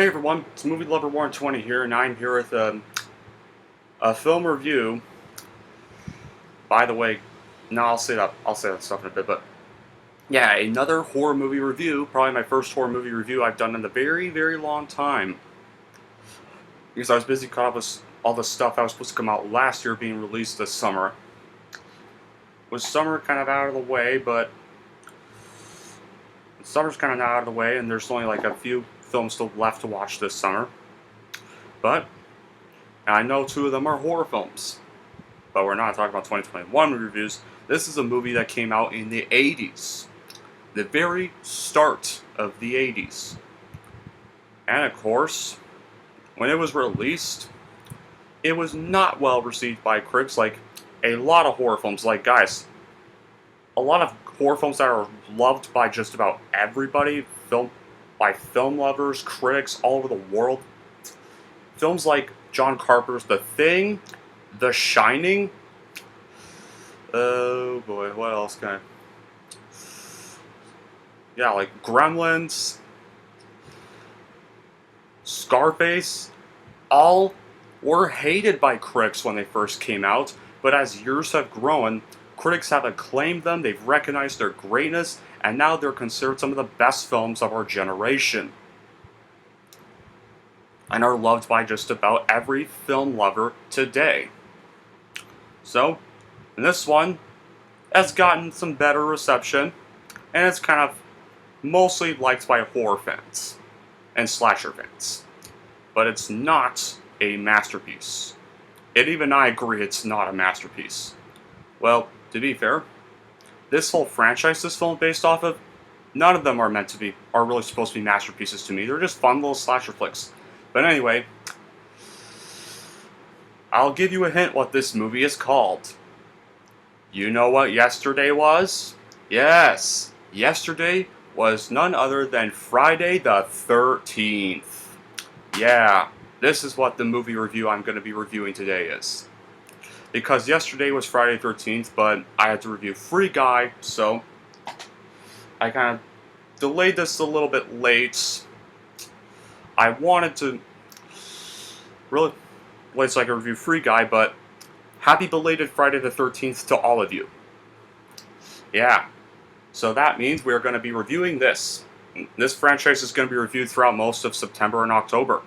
Hey everyone, it's Movie Lover Warren 20 here, and I'm here with a film review. By the way, no, I'll say that stuff in a bit, but yeah, another horror movie review. Probably my first horror movie review I've done in a very, very long time. Because I was busy caught up with all the stuff that was supposed to come out last year being released this summer. With summer kind of out of the way, but summer's kind of not out of the way, and there's only like a few films still left to watch this summer. But I know two of them are horror films. But we're not talking about 2021 reviews. This is a movie that came out in the 80s. The very start of the 80s. And of course, when it was released, it was not well received by critics like a lot of horror films. Like, guys, a lot of horror films that are loved by just about everybody, by film lovers, critics all over the world. Films like John Carpenter's The Thing, The Shining. Oh boy, what else can I? Yeah, like Gremlins, Scarface, all were hated by critics when they first came out, but as years have grown, critics have acclaimed them, they've recognized their greatness, and now they're considered some of the best films of our generation. And are loved by just about every film lover today. So, this one has gotten some better reception, and it's kind of mostly liked by horror fans and slasher fans. But it's not a masterpiece. And even I agree it's not a masterpiece. Well, to be fair, this whole franchise this film is based off of, none of them are really supposed to be masterpieces to me. They're just fun little slasher flicks. But anyway, I'll give you a hint what this movie is called. You know what yesterday was? Yes, yesterday was none other than Friday the 13th. Yeah, this is what the movie review I'm going to be reviewing today is. Because yesterday was Friday the 13th, but I had to review Free Guy, so I kind of delayed this a little bit late. I wanted to really wait so I could review Free Guy, but happy belated Friday the 13th to all of you. Yeah, so that means we're going to be reviewing this. This franchise is going to be reviewed throughout most of September and October,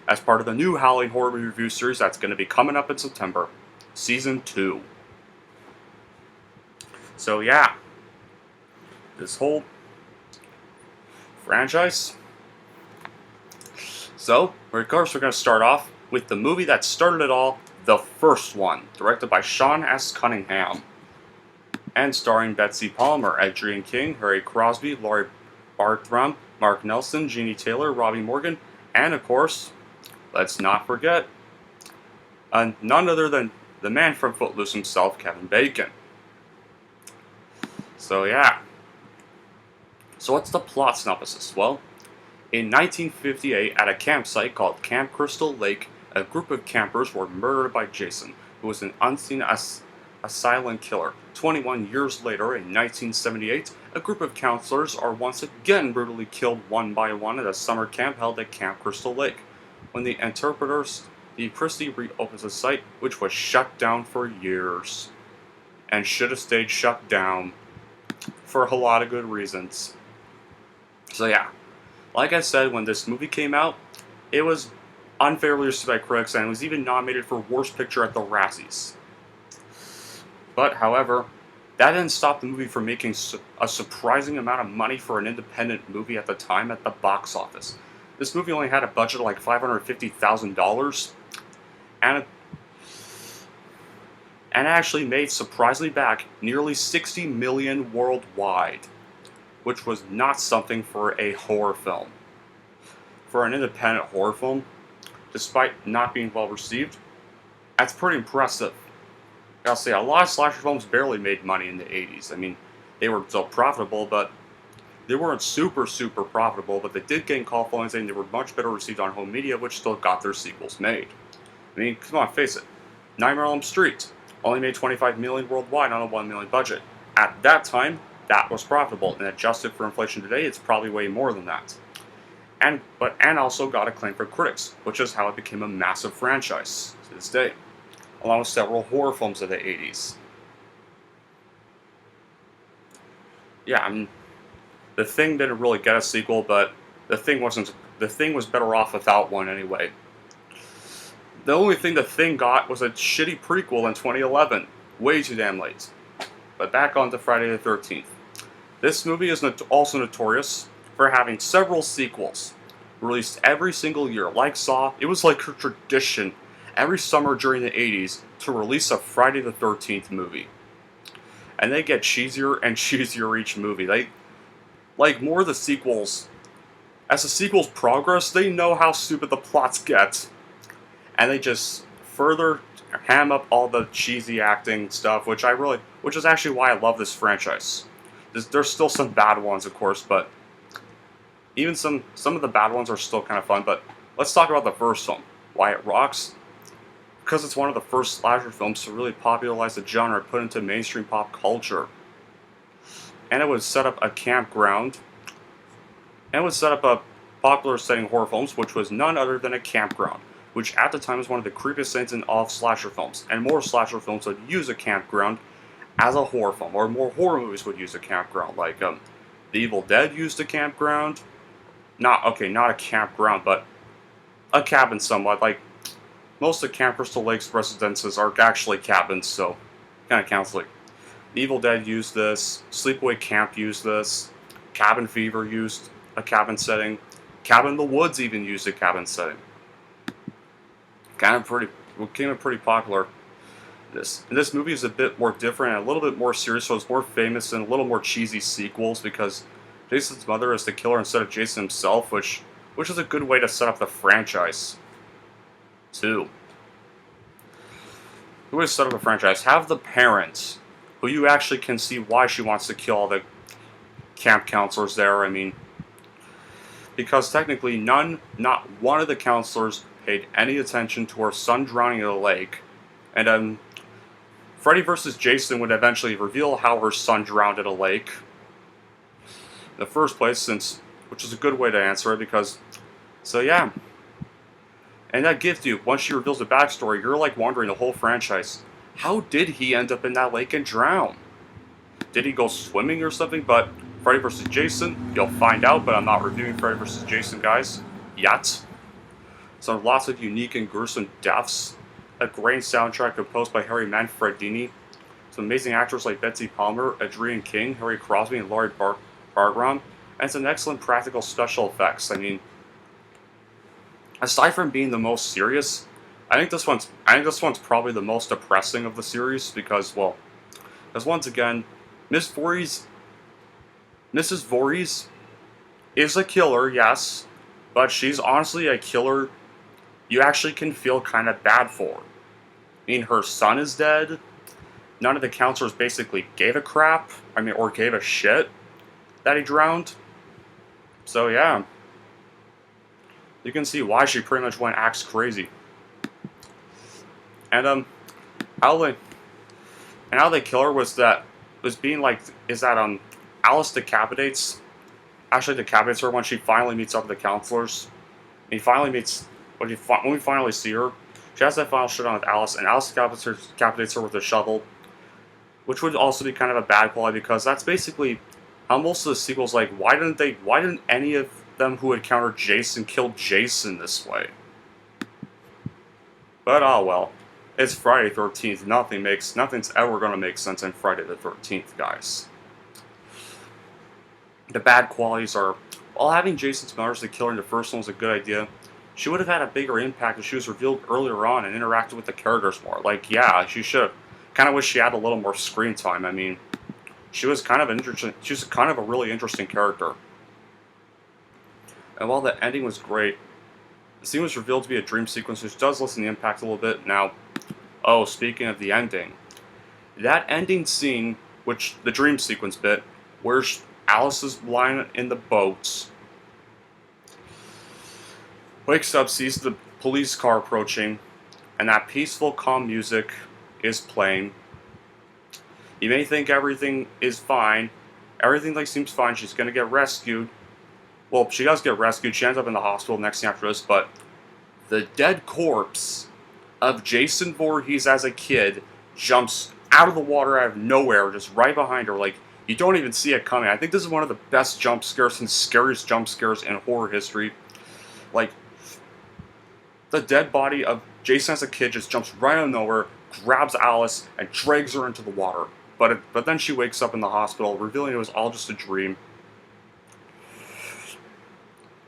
as part of the new Halloween Horror Movie Review series that's going to be coming up in September, Season 2. So yeah, this whole franchise. So, of course, we're going to start off with the movie that started it all, the first one, directed by Sean S. Cunningham, and starring Betsy Palmer, Adrienne King, Harry Crosby, Laurie Bartram, Mark Nelson, Jeannie Taylor, Robbie Morgan, and of course, let's not forget, none other than the man from Footloose himself, Kevin Bacon. So yeah. So what's the plot synopsis? Well, in 1958, at a campsite called Camp Crystal Lake, a group of campers were murdered by Jason, who was an unseen silent killer. 21 years later, in 1978, a group of counselors are once again brutally killed one by one at a summer camp held at Camp Crystal Lake. When the interpreters, the Christie reopens the site, which was shut down for years, and should have stayed shut down for a lot of good reasons. So yeah, like I said, when this movie came out, it was unfairly received by critics, and it was even nominated for Worst Picture at the Razzies. But, however, that didn't stop the movie from making a surprising amount of money for an independent movie at the time at the box office. This movie only had a budget of like $550,000, and actually made surprisingly back nearly $60 million worldwide, which was not something for a horror film. For an independent horror film, despite not being well received, that's pretty impressive. I'll say a lot of slasher films barely made money in the 80s. I mean, they were still profitable, but they weren't super profitable, but they did gain call followings, and they were much better received on home media, which still got their sequels made. I mean, come on, face it. Nightmare on Elm Street only made $25 million worldwide on a $1 million budget. At that time, that was profitable, and adjusted for inflation today, it's probably way more than that. and also got acclaim for critics, which is how it became a massive franchise to this day, along with several horror films of the 80s. Yeah, I mean, The Thing didn't really get a sequel, but The Thing was better off without one anyway. The only thing The Thing got was a shitty prequel in 2011. Way too damn late. But back on to Friday the 13th. This movie is also notorious for having several sequels released every single year. Like Saw, it was like a tradition every summer during the 80s to release a Friday the 13th movie. And they get cheesier and cheesier each movie. They like more of the sequels. As the sequels progress, they know how stupid the plots get. And they just further ham up all the cheesy acting stuff, which is actually why I love this franchise. There's still some bad ones, of course, but even some of the bad ones are still kind of fun. But let's talk about the first film, why it rocks. Because it's one of the first slasher films to really popularize the genre, put into mainstream pop culture. And it would set up a campground, and it would set up a popular setting horror films, which was none other than a campground, which at the time was one of the creepiest things in all of slasher films. And more slasher films would use a campground as a horror film, or more horror movies would use a campground. Like The Evil Dead used a campground. Not a campground, but a cabin somewhat. Like most of Camp Crystal Lake's residences are actually cabins, so kind of counts. Like The Evil Dead used this. Sleepaway Camp used this. Cabin Fever used a cabin setting. Cabin in the Woods even used a cabin setting. Became a pretty popular. This movie is a bit more different and a little bit more serious, so it's more famous and a little more cheesy sequels because Jason's mother is the killer instead of Jason himself, which is a good way to set up the franchise, too. Good way to set up a franchise. Have the parents, who you actually can see why she wants to kill all the camp counselors there. I mean, because technically not one of the counselors paid any attention to her son drowning in a lake, and Freddy vs. Jason would eventually reveal how her son drowned in a lake in the first place, which is a good way to answer it because, so yeah. And that gives you, once she reveals the backstory, you're like wondering the whole franchise, how did he end up in that lake and drown? Did he go swimming or something? But Freddy vs. Jason, you'll find out, but I'm not reviewing Freddy vs. Jason, guys, yet. So lots of unique and gruesome deaths. A great soundtrack composed by Harry Manfredini. Some amazing actors like Betsy Palmer, Adrienne King, Harry Crosby, and Laurie Bargram. And some excellent practical special effects. I mean, aside from being the most serious, I think this one's probably the most depressing of the series because once again, Mrs. Voorhees is a killer, yes, but she's honestly a killer you actually can feel kind of bad for. I mean, her son is dead. None of the counselors basically gave a crap. Or gave a shit that he drowned. So yeah, you can see why she pretty much went axe crazy. And how they kill her is that Alice decapitates her when she finally meets up with the counselors. When we finally see her, she has that final showdown with Alice, and Alice decapitates her with a shovel, which would also be kind of a bad quality because that's basically how most of the sequels, like, why didn't any of them who encountered Jason kill Jason this way? But oh well. It's Friday the 13th. Nothing's ever gonna make sense in Friday the 13th, guys. The bad qualities are, while having Jason's mother as the killer in the first one was a good idea, she would have had a bigger impact if she was revealed earlier on and interacted with the characters more. Like, yeah, she should have. Kind of wish she had a little more screen time. I mean, she was kind of interesting. She was kind of a really interesting character. And while the ending was great, the scene was revealed to be a dream sequence, which does lessen the impact a little bit. Now, speaking of the ending, that ending scene, the dream sequence bit, where Alice is lying in the boat, wakes up, sees the police car approaching, and that peaceful, calm music is playing. You may think everything is fine. Everything seems fine. She's gonna get rescued. Well, she does get rescued. She ends up in the hospital next thing after this, but the dead corpse of Jason Voorhees as a kid jumps out of the water out of nowhere, just right behind her. Like, you don't even see it coming. I think this is one of the best jump scares and scariest jump scares in horror history. Like, the dead body of Jason as a kid just jumps right out of nowhere, grabs Alice, and drags her into the water. But then she wakes up in the hospital, revealing it was all just a dream.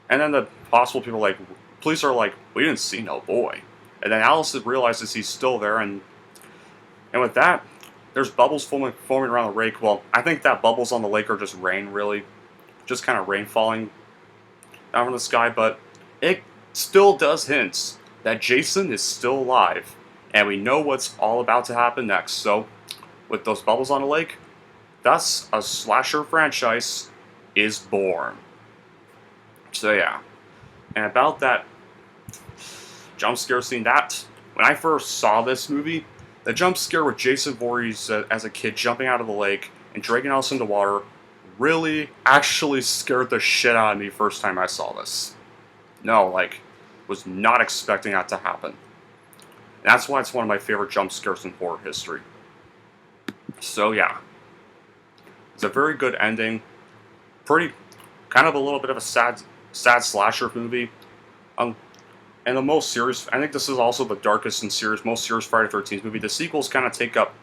And then the hospital people police are like, we didn't see no boy. And then Alice realizes he's still there, and with that, there's bubbles forming around the lake. Well, I think that bubbles on the lake are just rain, really, just kind of rain falling down from the sky. But it still does hints that Jason is still alive, and we know what's all about to happen next. So, with those bubbles on the lake, thus a slasher franchise is born. So yeah, and about that jump scare scene, that when I first saw this movie, the jump scare with Jason Voorhees as a kid jumping out of the lake and dragging Alice into water really actually scared the shit out of me first time I saw this. No, was not expecting that to happen. And that's why it's one of my favorite jump scares in horror history. So yeah, it's a very good ending. Pretty, kind of a little bit of a sad slasher movie. And the most serious, I think this is also the darkest and most serious Friday the 13th movie. The sequels kind of take up,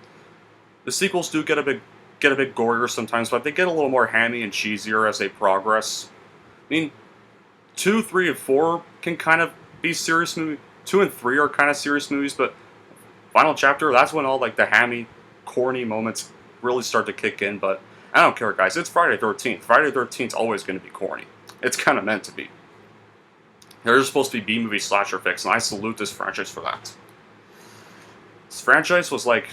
the sequels do get a bit gorier sometimes, but they get a little more hammy and cheesier as they progress. I mean, 2, 3, and 4 can kind of be serious movies. 2 and 3 are kind of serious movies, but final chapter, that's when all the hammy, corny moments really start to kick in. But I don't care, guys. It's Friday the 13th. Friday the 13th is always going to be corny. It's kind of meant to be. They're supposed to be B-movie slasher fix, and I salute this franchise for that. This franchise was like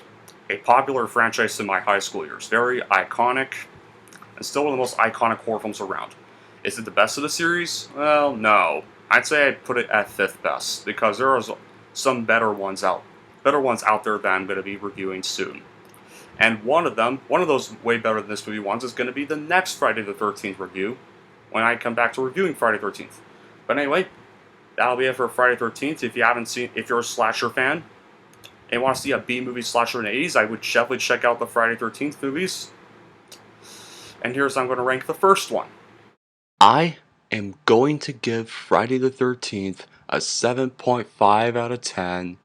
a popular franchise in my high school years. Very iconic, and still one of the most iconic horror films around. Is it the best of the series? Well, no. I'd say I'd put it at 5th best, because there are some better ones out there that I'm going to be reviewing soon. And one of those way better than this movie ones, is going to be the next Friday the 13th review, when I come back to reviewing Friday the 13th. But anyway, that'll be it for Friday the 13th. If you're a slasher fan and want to see a B-movie slasher in the 80s, I would definitely check out the Friday the 13th movies. And here's how I'm going to rank the first one. I am going to give Friday the 13th a 7.5 out of 10.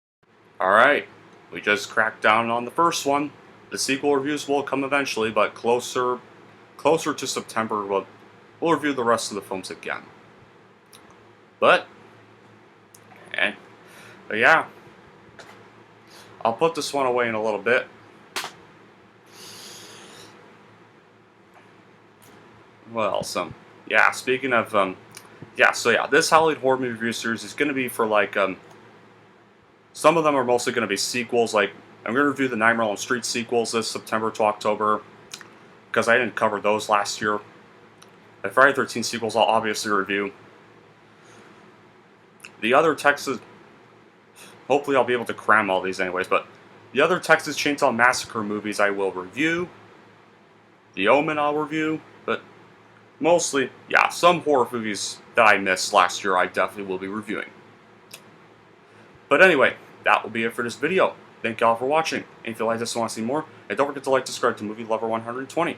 Alright, we just cracked down on the first one. The sequel reviews will come eventually, but closer to September, we'll review the rest of the films again. But yeah, I'll put this one away in a little bit. Well, yeah, speaking of, this Halloween horror movie review series is going to be for some of them are mostly going to be sequels. I'm going to review the Nightmare on Elm Street sequels this September to October, because I didn't cover those last year. The Friday the 13th sequels I'll obviously review. The other Texas, hopefully I'll be able to cram all these anyways, but the other Texas Chainsaw Massacre movies I will review. The Omen I'll review, but mostly, yeah, some horror movies that I missed last year I definitely will be reviewing. But anyway, that will be it for this video. Thank y'all for watching, and if you like this and want to see more, don't forget to subscribe to Movie Lover 120.